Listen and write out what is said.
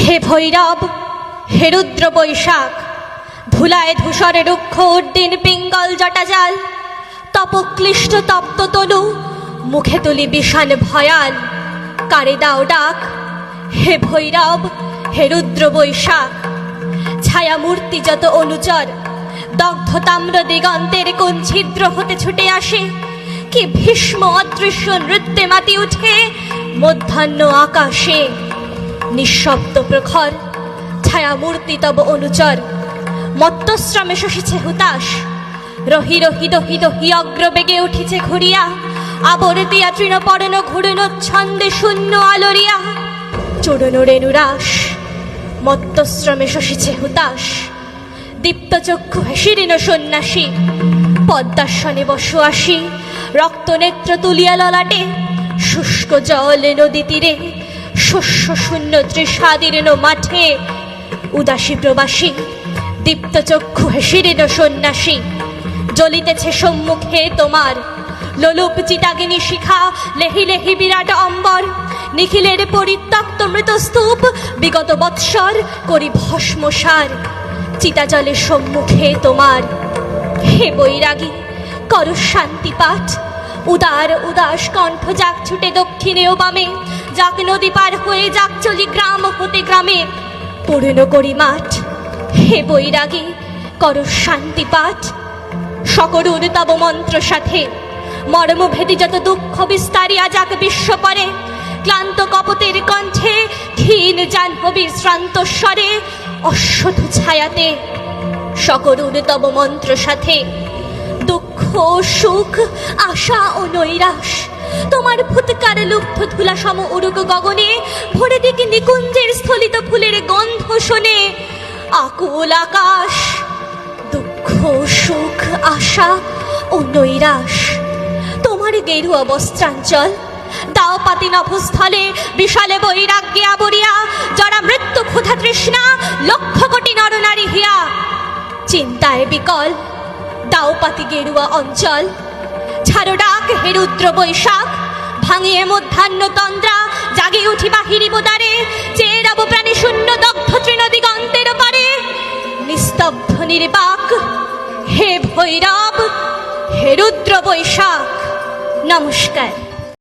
হে ভৈরব, হে রুদ্র বৈশাখ, ধুলায় ধূসরে রুক্ষ উড্ডিন পিঙ্গল জটাজাল, তপক্লিষ্ট তপ্ত তনু, মুখে তুলি বিষাণ ভয়াল। কারে দাও ডাক, হে ভৈরব, হে রুদ্র বৈশাখ। ছায়া মূর্তি যত অনুচর, দগ্ধ তাম্র দিগন্তের কোন ছিদ্র হতে ছুটে আসে, কি ভীষ্ম অদৃশ্য নৃত্যে মাতি উঠে মধ্যাহ্ন আকাশে। নিঃশব্দ প্রখর ছায়া মূর্তি তব অনুচর, মত্তশ্রমে শশিছে হুতাশ। রহি রহি দহি দহি অগ্র বেগে উঠিছে ঘুরিয়া, আবর্তিয়া তৃণপর্ণ ঘুরন ছন্দে শূন্য আলোরিয়া। চূড়ন রেণুরাস মত্তশ্রমে শশিছে হুতাশ। দীপ্ত চক্ষু হেসিরিন সন্ন্যাসী, পদ্মাসনে বসু আসি। রক্ত নেত্র তুলিয়া ললাটে, শুষ্ক জলে নদী তীরে। শস্য শূন্য তৃষাদীর্ণ মাঠে, উদাসী প্রবাসী। দীপ্ত চক্ষু হেসিরিন সন্ন্যাসী, জ্বলিতেছে সম্মুখে তোমার। লোলুপ চিতাগিনী শিখা, লেহি লেহি বিরাট অম্বর। নিখিলের পরিত্যক্ত মৃতস্তূপ, বিগত বৎসর করি ভস্মসার। চিতা জলের সম্মুখে তোমার। হে বৈরাগী, কর শান্তি পাঠ। উদার উদাস কণ্ঠ যাক ছুটে দক্ষিণে ও বামে, যাক নদী পার হয়ে যাক চলি গ্রাম হতে গ্রামে। পূর্ণ করি মাঠ, হে বৈরাগী, কর শান্তি পাঠ। সকরুর তব মন্ত্র সাথে, মর্মভেদী যত দুঃখ বিস্তারিয়া যাক বিশ্ব পরে। ক্লান্ত কপতের কণ্ঠে, ক্ষীণ জাহ্নবীর শ্রান্ত স্বরে, অশ্বধূ ছায়াতে সকরুর তব মন্ত্র সাথে। দুঃখ সুখ আশা ও নৈরাশ তোমার ফুৎকার লুব্ধ ধুলা সম উড়ুক গগনে। ভরে দিকে নিকুঞ্জের স্থলিত ফুলের গন্ধ শোনে আকুল আকাশ। দুঃখ সুখ আশা ও নৈরাশ তোমার গেরুয়া বস্ত্রাঞ্চল। দাও পাতি নভস্থলে বিশালে বৈরাগ্যে আবরিয়া, যারা মৃত্যু ক্ষুধা তৃষ্ণা লক্ষ কোটি নরনারী হিয়া। চিন্তায় বিকল দাও পাতি গেরুয়া অঞ্চল। ছাড়ো ডাক, হে রুদ্র বৈশাখ, ভাঙিয়ে মধ্যাহ্ন তন্দ্রা। জাগে উঠি বাহিরি বোদারে, চেয়ে রব প্রাণী শূন্য দগ্ধ তৃণ দিগন্তের পারে। নিস্তব্ধ নির্বাক, হে ভৈরব, হে রুদ্র বৈশাখ। নমস্কার।